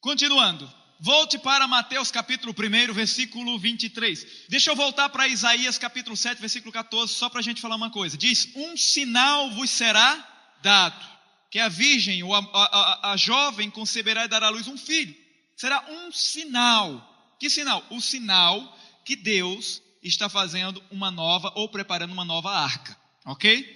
Continuando. Volte para Mateus capítulo 1, versículo 23. Deixa eu voltar para Isaías capítulo 7, versículo 14, só para a gente falar uma coisa. Diz, um sinal vos será dado, que a virgem ou a jovem conceberá e dará à luz um filho. Será um sinal. Que sinal? O sinal que Deus está fazendo uma nova ou preparando uma nova arca. Ok?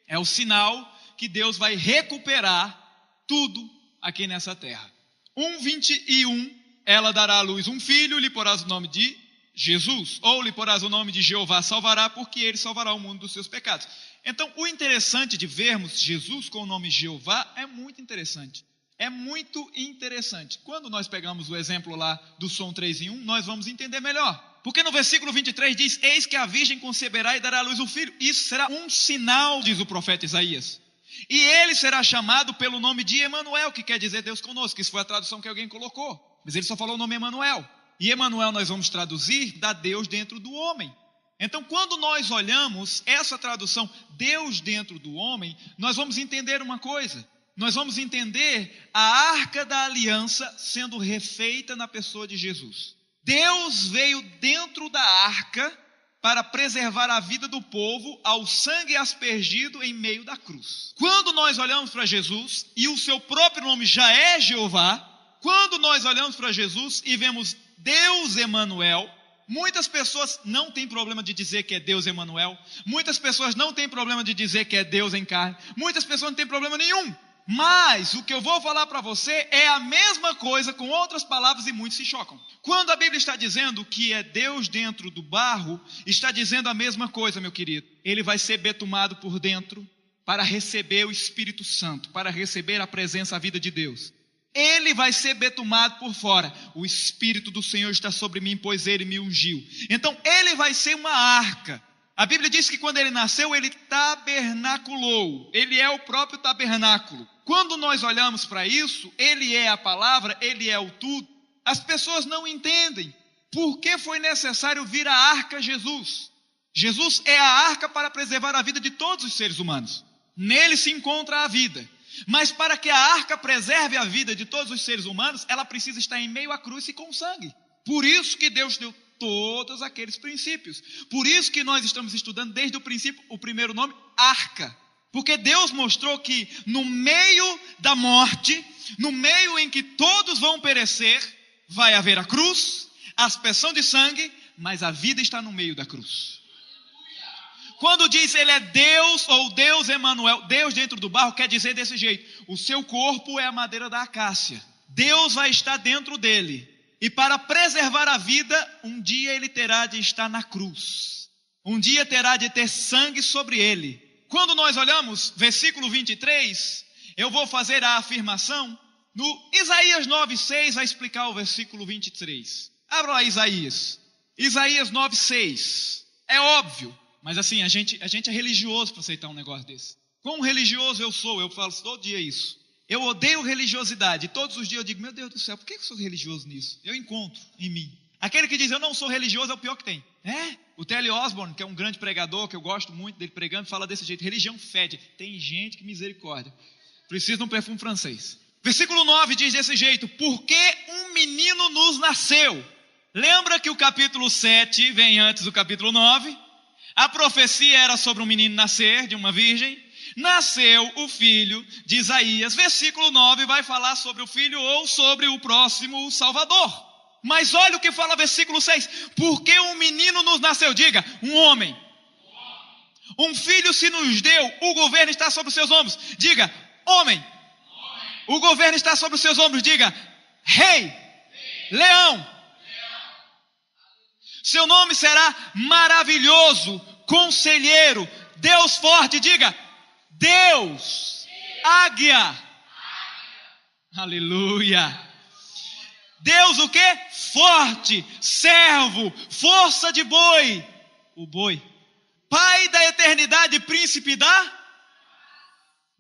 É o sinal que Deus vai recuperar tudo aqui nessa terra. 1:21. Ela dará à luz um filho, lhe porás o nome de Jesus, ou lhe porás o nome de Jeová salvará, porque ele salvará o mundo dos seus pecados. Então, o interessante de vermos Jesus com o nome Jeová é muito interessante. É muito interessante. Quando nós pegamos o exemplo lá do som 3:1, nós vamos entender melhor. Porque no versículo 23 diz, eis que a virgem conceberá e dará à luz um filho. Isso será um sinal, diz o profeta Isaías. E ele será chamado pelo nome de Emanuel, que quer dizer Deus conosco. Isso foi a tradução que alguém colocou. Mas ele só falou o nome Emanuel. E Emanuel nós vamos traduzir da Deus dentro do homem. Então, quando nós olhamos essa tradução, Deus dentro do homem, nós vamos entender uma coisa. Nós vamos entender a arca da aliança sendo refeita na pessoa de Jesus. Deus veio dentro da arca para preservar a vida do povo ao sangue aspergido em meio da cruz. Quando nós olhamos para Jesus, e o seu próprio nome já é Jeová, quando nós olhamos para Jesus e vemos Deus Emanuel, muitas pessoas não têm problema de dizer que é Deus Emanuel, muitas pessoas não têm problema de dizer que é Deus em carne, muitas pessoas não têm problema nenhum. Mas o que eu vou falar para você é a mesma coisa com outras palavras e muitos se chocam. Quando a Bíblia está dizendo que é Deus dentro do barro, está dizendo a mesma coisa, meu querido. Ele vai ser betumado por dentro para receber o Espírito Santo, para receber a presença, a vida de Deus. Ele vai ser betumado por fora. O Espírito do Senhor está sobre mim, pois ele me ungiu. Então ele vai ser uma arca. A Bíblia diz que quando ele nasceu, ele tabernaculou. Ele é o próprio tabernáculo. Quando nós olhamos para isso, ele é a palavra, ele é o tudo. As pessoas não entendem por que foi necessário vir a arca Jesus. Jesus é a arca para preservar a vida de todos os seres humanos. Nele se encontra a vida. Mas para que a arca preserve a vida de todos os seres humanos, ela precisa estar em meio à cruz e com sangue. Por isso que Deus deu todos aqueles princípios. Por isso que nós estamos estudando desde o princípio o primeiro nome, arca. Porque Deus mostrou que no meio da morte, no meio em que todos vão perecer, vai haver a cruz, a aspersão de sangue, mas a vida está no meio da cruz. Quando diz ele é Deus ou Deus Emanuel, Deus dentro do barro, quer dizer desse jeito. O seu corpo é a madeira da acácia. Deus vai estar dentro dele. E para preservar a vida, um dia ele terá de estar na cruz. Um dia terá de ter sangue sobre ele. Quando nós olhamos versículo 23, eu vou fazer a afirmação. No Isaías 9:6 vai explicar o versículo 23. Abra lá Isaías. Isaías 9:6. É óbvio. Mas assim, a gente é religioso para aceitar um negócio desse. Quão religioso eu sou, eu falo todo dia isso. Eu odeio religiosidade. Todos os dias eu digo, meu Deus do céu, por que eu sou religioso nisso? Eu encontro em mim. Aquele que diz, eu não sou religioso, é o pior que tem. O T.L. Osborne, que é um grande pregador, que eu gosto muito dele pregando, fala desse jeito, religião fede. Tem gente que misericórdia. Precisa de um perfume francês. Versículo 9 diz desse jeito, porque um menino nos nasceu. Lembra que o capítulo 7 vem antes do capítulo 9? A profecia era sobre um menino nascer de uma virgem. Nasceu o filho de Isaías. Versículo 9 vai falar sobre o filho ou sobre o próximo Salvador. Mas olha o que fala versículo 6. Porque um menino nos nasceu. Diga, um homem. Um filho se nos deu. O governo está sobre os seus ombros. Diga, homem. O governo está sobre os seus ombros. Diga, rei. Leão. Seu nome será maravilhoso, conselheiro, Deus forte. Diga, Deus, águia. Aleluia. Deus o quê? Forte, servo, força de boi. O boi. Pai da eternidade, príncipe da...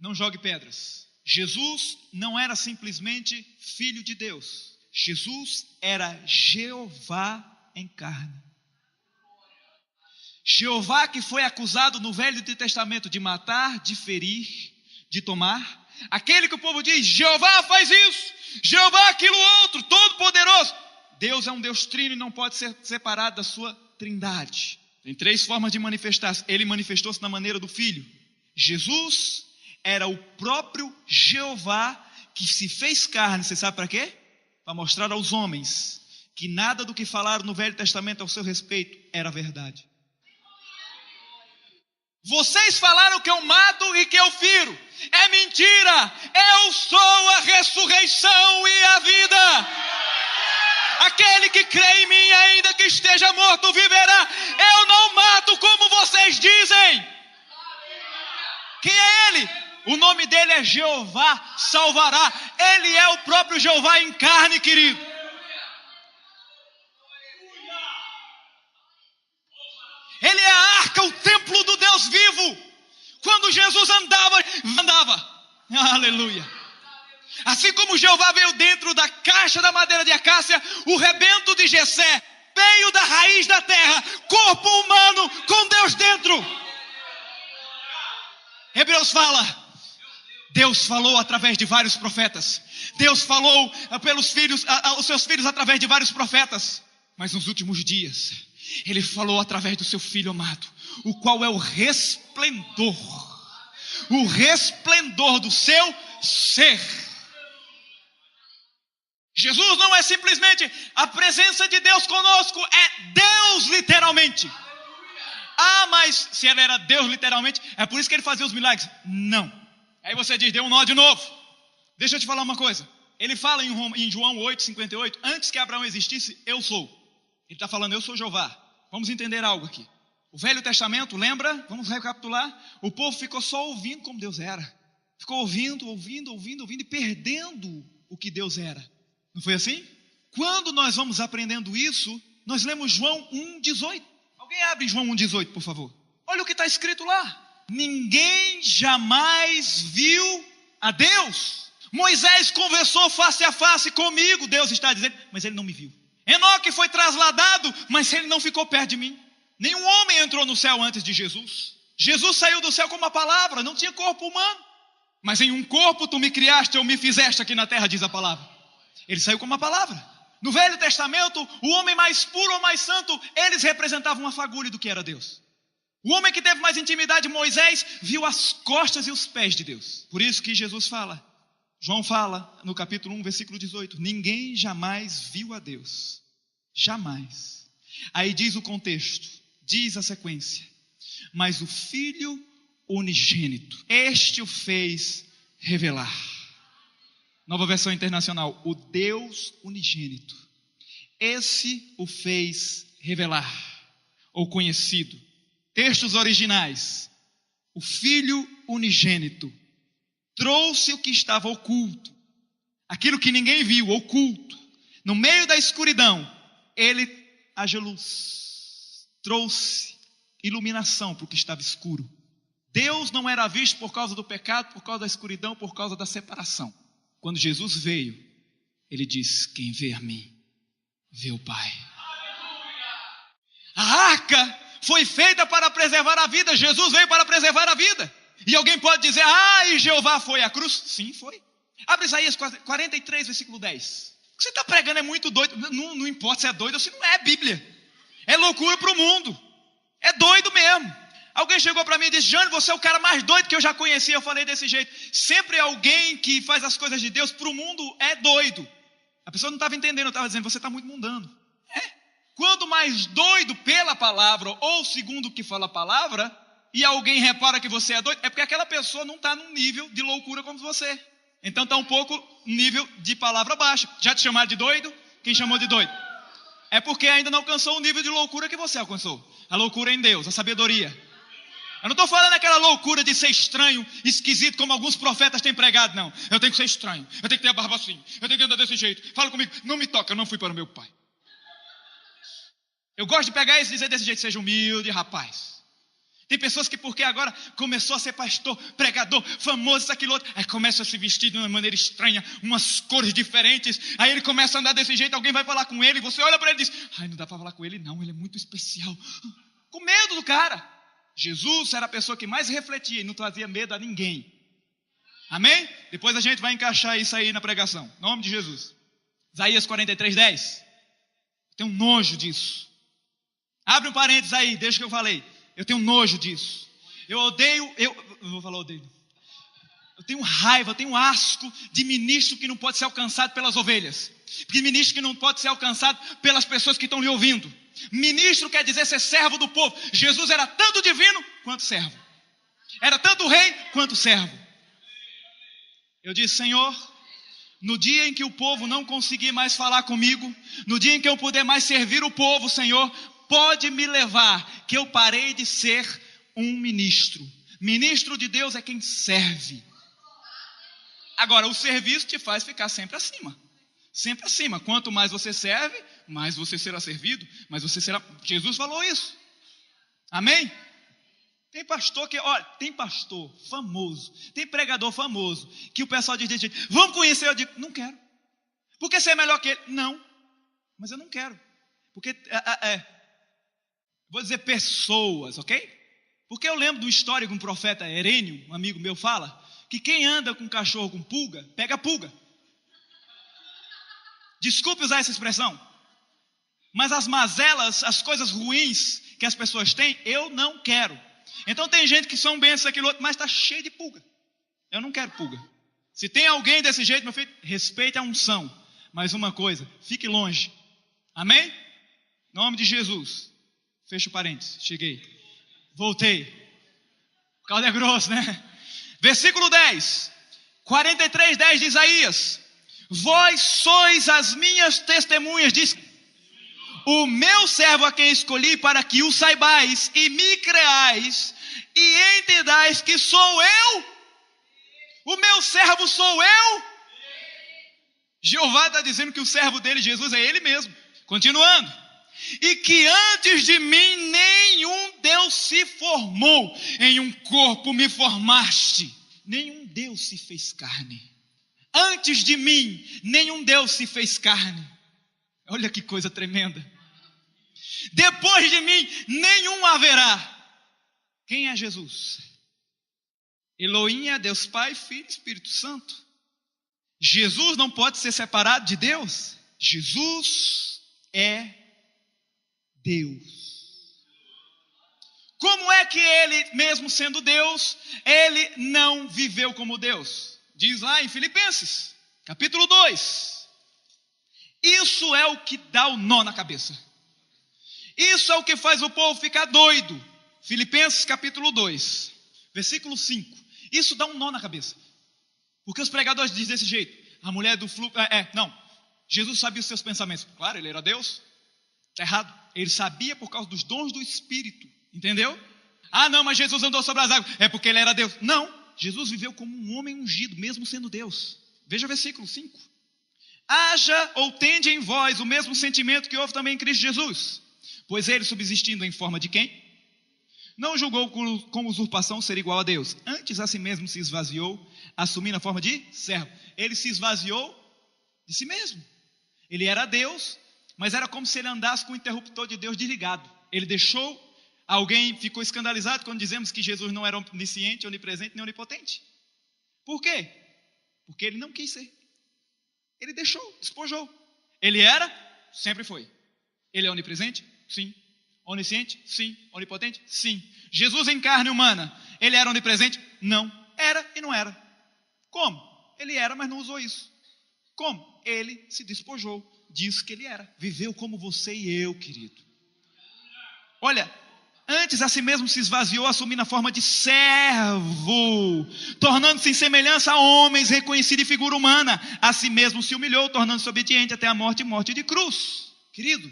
Não jogue pedras. Jesus não era simplesmente filho de Deus. Jesus era Jeová em carne. Jeová que foi acusado no Velho Testamento de matar, de ferir, de tomar, Aquele que o povo diz, Jeová faz isso, Jeová aquilo outro, todo poderoso. Deus é um Deus trino e não pode ser separado da sua trindade. Tem 3 formas de manifestar-se. Ele manifestou-se na maneira do Filho. Jesus era o próprio Jeová que se fez carne. Você sabe para quê? Para mostrar aos homens que nada do que falaram no Velho Testamento ao seu respeito era verdade. Vocês falaram que eu mato e que eu firo. É mentira. Eu sou a ressurreição e a vida. Aquele que crê em mim, ainda que esteja morto, viverá. Eu não mato como vocês dizem. Quem é ele? O nome dele é Jeová salvará. Ele é o próprio Jeová em carne, querido. Ele é a arca, o templo do Deus vivo. Quando Jesus andava. Aleluia. Assim como Jeová veio dentro da caixa da madeira de acácia, o rebento de Jessé veio da raiz da terra, corpo humano com Deus dentro. Hebreus fala, Deus falou através de vários profetas. Deus falou pelos filhos, aos seus filhos através de vários profetas. Mas nos últimos dias, Ele falou através do seu Filho amado, o qual é o resplendor do seu ser. Jesus não é simplesmente a presença de Deus conosco, é Deus literalmente. Ah, mas se Ele era Deus literalmente, é por isso que Ele fazia os milagres? Não. Aí você diz, deu um nó de novo. Deixa eu te falar uma coisa. Ele fala em João 8:58, antes que Abraão existisse, eu sou. Ele está falando, eu sou Jeová. Vamos entender algo aqui. O Velho Testamento, lembra? Vamos recapitular. O povo ficou só ouvindo como Deus era. Ficou ouvindo e perdendo o que Deus era. Não foi assim? Quando nós vamos aprendendo isso, nós lemos João 1:18. Alguém abre João 1:18, por favor. Olha o que está escrito lá. Ninguém jamais viu a Deus. Moisés conversou face a face comigo, Deus está dizendo, mas ele não me viu. Enoque foi trasladado, mas ele não ficou perto de mim. Nenhum homem entrou no céu antes de Jesus. Jesus saiu do céu com uma palavra, não tinha corpo humano. Mas em um corpo tu me criaste ou me fizeste aqui na terra, diz a palavra. Ele saiu com uma palavra. No Velho Testamento, o homem mais puro ou mais santo, eles representavam uma fagulha do que era Deus. O homem que teve mais intimidade, Moisés, viu as costas e os pés de Deus. Por isso que Jesus fala, João fala no capítulo 1, versículo 18, ninguém jamais viu a Deus. Jamais. Aí diz o contexto, diz a sequência. Mas o Filho unigênito, este o fez revelar. Nova versão internacional, o Deus unigênito, esse o fez revelar, ou conhecido. Textos originais, o Filho unigênito trouxe o que estava oculto, aquilo que ninguém viu, oculto, no meio da escuridão, ele haja luz, trouxe iluminação para o que estava escuro. Deus não era visto por causa do pecado, por causa da escuridão, por causa da separação. Quando Jesus veio, ele disse, quem vê a mim, vê o Pai. A arca foi feita para preservar a vida, Jesus veio para preservar a vida. E alguém pode dizer, e Jeová foi à cruz? Sim, foi. Abre Isaías 43, versículo 10. O que você está pregando é muito doido. Não importa se é doido ou se não é Bíblia. É loucura para o mundo. É doido mesmo. Alguém chegou para mim e disse, Jânio, você é o cara mais doido que eu já conheci. Eu falei desse jeito. Sempre alguém que faz as coisas de Deus para o mundo é doido. A pessoa não estava entendendo, eu estava dizendo, você está muito mundano. Quando mais doido pela palavra, ou segundo o que fala a palavra, e alguém repara que você é doido, é porque aquela pessoa não está num nível de loucura como você. Então está um pouco nível de palavra baixa. Já te chamaram de doido? Quem chamou de doido? É porque ainda não alcançou o nível de loucura que você alcançou. A loucura em Deus, a sabedoria. Eu não estou falando aquela loucura de ser estranho, esquisito, como alguns profetas têm pregado, não. Eu tenho que ser estranho, eu tenho que ter a barba assim, eu tenho que andar desse jeito. Fala comigo, não me toca, eu não fui para o meu pai. Eu gosto de pegar isso e dizer desse jeito, seja humilde, rapaz. Tem pessoas que porque agora começou a ser pastor, pregador, famoso, isso, aquilo, outro, aí começa a se vestir de uma maneira estranha, umas cores diferentes, aí ele começa a andar desse jeito, alguém vai falar com ele, você olha para ele e diz, não dá para falar com ele não, ele é muito especial. Com medo do cara. Jesus era a pessoa que mais refletia e não trazia medo a ninguém. Amém? Depois a gente vai encaixar isso aí na pregação. Em nome de Jesus. Isaías 43:10. Eu tenho nojo disso. Abre um parênteses aí, deixa que eu falei. Eu tenho nojo disso. Eu vou falar odeio. Eu tenho raiva, eu tenho asco de ministro que não pode ser alcançado pelas ovelhas. De ministro que não pode ser alcançado pelas pessoas que estão lhe ouvindo. Ministro quer dizer ser servo do povo. Jesus era tanto divino quanto servo. Era tanto rei quanto servo. Eu disse, Senhor, no dia em que o povo não conseguir mais falar comigo, no dia em que eu puder mais servir o povo, Senhor, pode me levar, que eu parei de ser um ministro. Ministro de Deus é quem serve. Agora, o serviço te faz ficar sempre acima. Sempre acima. Quanto mais você serve, mais você será servido, mais você será... Jesus falou isso. Amém? Tem pastor tem pastor famoso, tem pregador famoso, que o pessoal diz, vamos conhecer, eu digo, não quero. Porque você é melhor que ele? Não, mas eu não quero. Porque, vou dizer pessoas, ok? Porque eu lembro de uma história que um profeta Herênio, um amigo meu, fala, que quem anda com cachorro com pulga, pega pulga. Desculpe usar essa expressão, mas as mazelas, as coisas ruins que as pessoas têm, eu não quero. Então tem gente que são bênçãos aquilo outro, mas está cheio de pulga. Eu não quero pulga. Se tem alguém desse jeito, meu filho, respeite a unção. Mas uma coisa, fique longe. Amém? Em nome de Jesus. Fecha o parênteses, cheguei. Voltei. O caldo é grosso, né? Versículo 10. 43:10 de Isaías. Vós sois as minhas testemunhas, diz o meu servo a quem escolhi, para que o saibais e me creais e entendais que sou eu. O meu servo sou eu. Jeová está dizendo que o servo dele, Jesus, é ele mesmo. Continuando. E que antes de mim nenhum Deus se formou, em um corpo me formaste. Nenhum Deus se fez carne. Antes de mim nenhum Deus se fez carne. Olha que coisa tremenda. Depois de mim nenhum haverá. Quem é Jesus? Elohim é Deus Pai, Filho e Espírito Santo. Jesus não pode ser separado de Deus. Jesus é Deus. Como é que ele, mesmo sendo Deus, ele não viveu como Deus? Diz lá em Filipenses, capítulo 2. Isso é o que dá o nó na cabeça. Isso é o que faz o povo ficar doido. Filipenses capítulo 2, versículo 5. Isso dá um nó na cabeça. Porque os pregadores dizem desse jeito. A mulher do fluxo... Não. Jesus sabia os seus pensamentos. Claro, ele era Deus. Está errado. Ele sabia por causa dos dons do Espírito. Entendeu? Ah, não, mas Jesus andou sobre as águas. É porque ele era Deus. Não. Jesus viveu como um homem ungido, mesmo sendo Deus. Veja o versículo 5. Haja ou tende em vós o mesmo sentimento que houve também em Cristo Jesus. Pois ele, subsistindo em forma de quem? Não julgou com usurpação ser igual a Deus. Antes a si mesmo se esvaziou, assumindo a forma de servo. Ele se esvaziou de si mesmo. Ele era Deus, mas era como se ele andasse com o interruptor de Deus desligado. Ele deixou, alguém ficou escandalizado quando dizemos que Jesus não era onisciente, onipresente nem onipotente. Por quê? Porque ele não quis ser. Ele deixou, despojou. Ele era, sempre foi. Ele é onipresente? Sim. Onisciente? Sim. Onipotente? Sim. Jesus em carne humana, ele era onipresente? Não. Era e não era. Como? Ele era, mas não usou isso. Como? Ele se despojou, disse que ele era. Viveu como você e eu, querido. Olha, antes a si mesmo se esvaziou, assumindo a forma de servo, tornando-se em semelhança a homens, reconhecido em figura humana. A si mesmo se humilhou, tornando-se obediente até a morte e morte de cruz. Querido,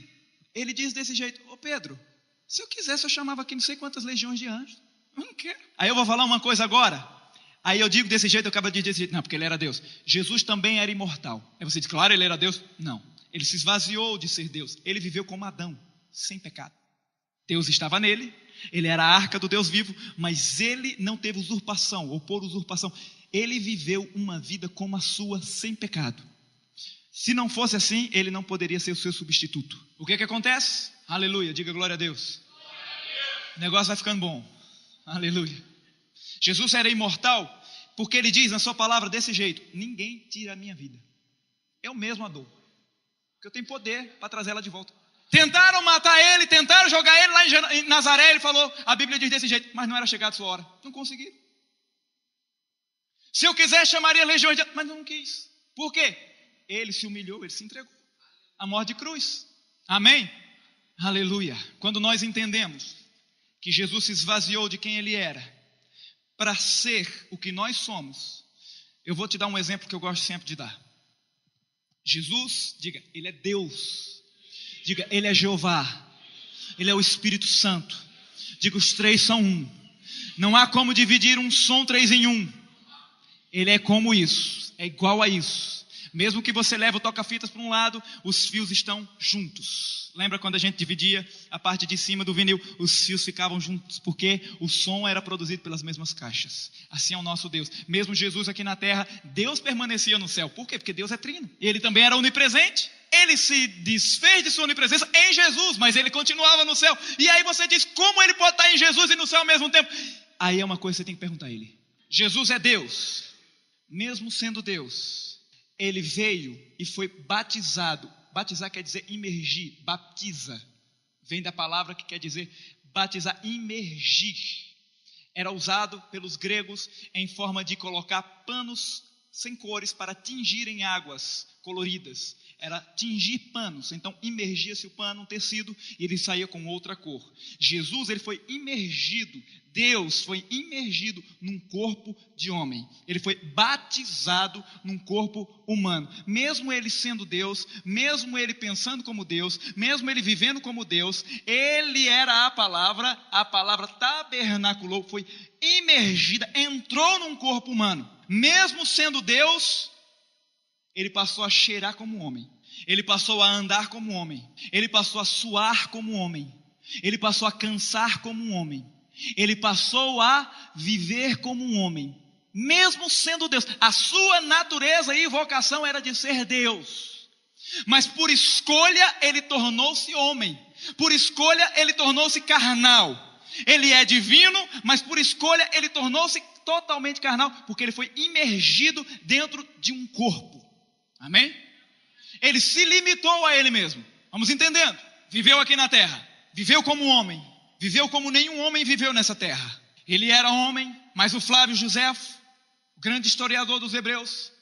ele diz desse jeito: ô Pedro, se eu quisesse eu chamava aqui não sei quantas legiões de anjos. Eu não quero. Aí eu vou falar uma coisa agora. Aí eu digo desse jeito, eu acabo de dizer desse jeito. Não, porque ele era Deus. Jesus também era imortal. Aí você diz, claro, ele era Deus. Não, ele se esvaziou de ser Deus. Ele viveu como Adão, sem pecado. Deus estava nele, ele era a arca do Deus vivo, mas ele não teve usurpação, ou por usurpação. Ele viveu uma vida como a sua, sem pecado. Se não fosse assim, ele não poderia ser o seu substituto. O que acontece? Aleluia, diga glória a Deus. Glória a Deus. O negócio vai ficando bom. Aleluia. Jesus era imortal, porque ele diz na sua palavra desse jeito: ninguém tira a minha vida, eu mesmo a dou, porque eu tenho poder para trazer ela de volta. Tentaram matar ele, tentaram jogar ele lá em Nazaré, ele falou, a Bíblia diz desse jeito, mas não era chegada a sua hora, não conseguiram. Se eu quiser, chamaria legiões de... mas não quis. Por quê? Ele se humilhou, ele se entregou à morte de cruz. Amém? Aleluia. Quando nós entendemos que Jesus se esvaziou de quem ele era para ser o que nós somos, eu vou te dar um exemplo que eu gosto sempre de dar. Jesus, diga, ele é Deus. Diga, ele é Jeová. Ele é o Espírito Santo. Diga, os três são um. Não há como dividir um som 3 em 1. Ele é como isso, é igual a isso. Mesmo que você leve o toca-fitas para um lado, os fios estão juntos. Lembra quando a gente dividia a parte de cima do vinil? Os fios ficavam juntos, porque o som era produzido pelas mesmas caixas. Assim é o nosso Deus. Mesmo Jesus aqui na terra, Deus permanecia no céu. Por quê? Porque Deus é trino. Ele também era onipresente. Ele se desfez de sua onipresença em Jesus, mas ele continuava no céu. E aí você diz, como ele pode estar em Jesus e no céu ao mesmo tempo? Aí é uma coisa que você tem que perguntar a ele. Jesus é Deus. Mesmo sendo Deus, ele veio e foi batizado. Batizar quer dizer imergir, baptiza. Vem da palavra que quer dizer batizar, imergir. Era usado pelos gregos em forma de colocar panos sem cores para tingir em águas coloridas. Era tingir panos, então imergia-se o pano, um tecido, e ele saía com outra cor. Jesus, ele foi imergido, Deus foi imergido num corpo de homem. Ele foi batizado num corpo humano. Mesmo ele sendo Deus, mesmo ele pensando como Deus, mesmo ele vivendo como Deus, ele era a palavra tabernaculou, foi imergida, entrou num corpo humano. Mesmo sendo Deus, ele passou a cheirar como homem, ele passou a andar como homem, ele passou a suar como homem, ele passou a cansar como um homem, ele passou a viver como um homem, mesmo sendo Deus. A sua natureza e vocação era de ser Deus, mas por escolha ele tornou-se homem, por escolha ele tornou-se carnal. Ele é divino, mas por escolha ele tornou-se totalmente carnal, porque ele foi imergido dentro de um corpo. Amém? Ele se limitou a ele mesmo. Vamos entendendo? Viveu aqui na terra, viveu como homem, viveu como nenhum homem viveu nessa terra. Ele era homem, mas o Flávio Joséfo, o grande historiador dos hebreus,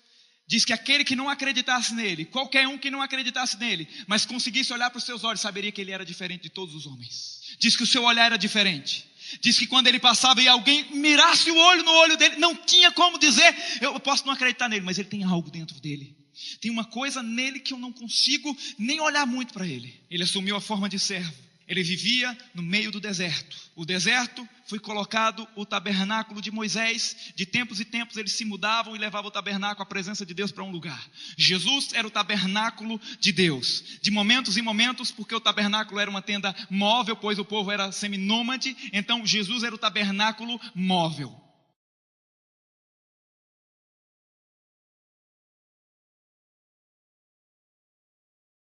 diz que aquele que não acreditasse nele, qualquer um que não acreditasse nele, mas conseguisse olhar para os seus olhos, saberia que ele era diferente de todos os homens. Diz que o seu olhar era diferente. Diz que quando ele passava e alguém mirasse o olho no olho dele, não tinha como dizer, eu posso não acreditar nele, mas ele tem algo dentro dele. Tem uma coisa nele que eu não consigo nem olhar muito para ele. Ele assumiu a forma de servo. Ele vivia no meio do deserto. O deserto foi colocado o tabernáculo de Moisés. De tempos em tempos eles se mudavam e levavam o tabernáculo, a presença de Deus, para um lugar. Jesus era o tabernáculo de Deus. De momentos em momentos, porque o tabernáculo era uma tenda móvel, pois o povo era seminômade. Então Jesus era o tabernáculo móvel.